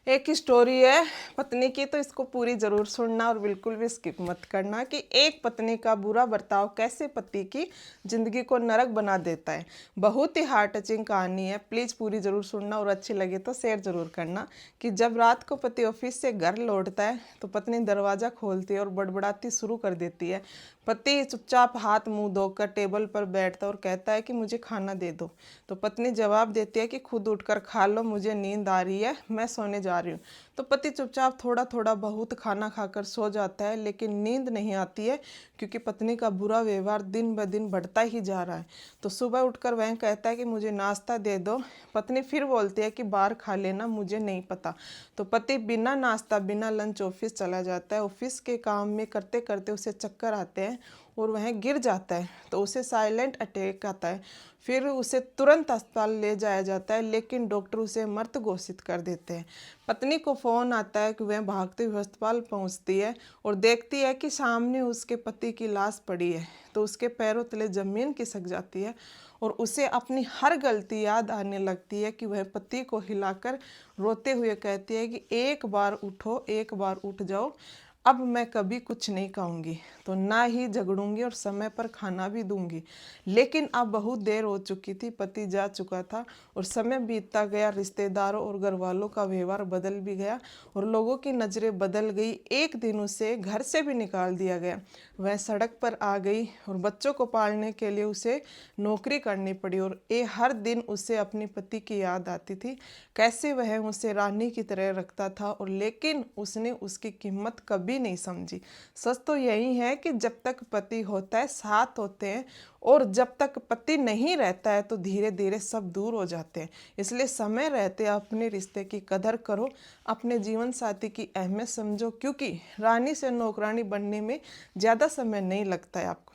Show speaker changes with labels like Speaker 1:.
Speaker 1: एक स्टोरी है पत्नी की, तो इसको पूरी जरूर सुनना और बिल्कुल भी स्किप मत करना कि एक पत्नी का बुरा बर्ताव कैसे पति की जिंदगी को नरक बना देता है। बहुत ही हार्ट टचिंग कहानी है, प्लीज पूरी जरूर सुनना और अच्छी लगे तो शेयर जरूर करना। कि जब रात को पति ऑफिस से घर लौटता है तो पत्नी दरवाजा खोलती है और बड़बड़ाती शुरू कर देती है। पति चुपचाप हाथ मुंह धोकर टेबल पर बैठता है और कहता है कि मुझे खाना दे दो। तो पत्नी जवाब देती है कि खुद उठकर खा लो, मुझे नींद आ रही है, मैं सोने जा रही हूँ। तो पति चुपचाप थोड़ा थोड़ा बहुत खाना खाकर सो जाता है, लेकिन नींद नहीं आती है क्योंकि पत्नी का बुरा व्यवहार दिन ब दिन बढ़ता ही जा रहा है। तो सुबह उठकर वह कहता है कि मुझे नाश्ता दे दो। पत्नी फिर बोलती है कि बाहर खा लेना, मुझे नहीं पता। तो पति बिना नाश्ता बिना लंच ऑफिस चला जाता है। ऑफिस के काम में करते करते उसे चक्कर आते हैं और वह गिर जाता है। तो उसे साइलेंट अटैक आता है। फिर उसे तुरंत अस्पताल ले जाया जाता है, लेकिन डॉक्टर उसे मृत घोषित कर देते हैं। पत्नी को फ़ोन आता है कि वह भागते हुए अस्पताल पहुंचती है और देखती है कि सामने उसके पति की लाश पड़ी है। तो उसके पैरों तले ज़मीन खिसक जाती है और उसे अपनी हर गलती याद आने लगती है कि वह पति को हिलाकर रोते हुए कहती है कि एक बार उठो, एक बार उठ जाओ, अब मैं कभी कुछ नहीं कहूँगी, तो ना ही झगड़ूंगी और समय पर खाना भी दूंगी। लेकिन अब बहुत देर हो चुकी थी, पति जा चुका था और समय बीतता गया। रिश्तेदारों और घर वालों का व्यवहार बदल भी गया और लोगों की नज़रें बदल गई। एक दिन उसे घर से भी निकाल दिया गया। वह सड़क पर आ गई और बच्चों को पालने के लिए उसे नौकरी करनी पड़ी और ये हर दिन उसे अपने पति की याद आती थी, कैसे वह उसे रानी की तरह रखता था। और लेकिन उसने उसकी कीमत कभी नहीं समझी। सच तो यही है कि जब तक पति होता है साथ होते हैं, और जब तक पति नहीं रहता है तो धीरे धीरे सब दूर हो जाते हैं। इसलिए समय रहते अपने रिश्ते की कदर करो, अपने जीवन साथी की अहमियत समझो, क्योंकि रानी से नौकरानी बनने में ज़्यादा समय नहीं लगता है आपको।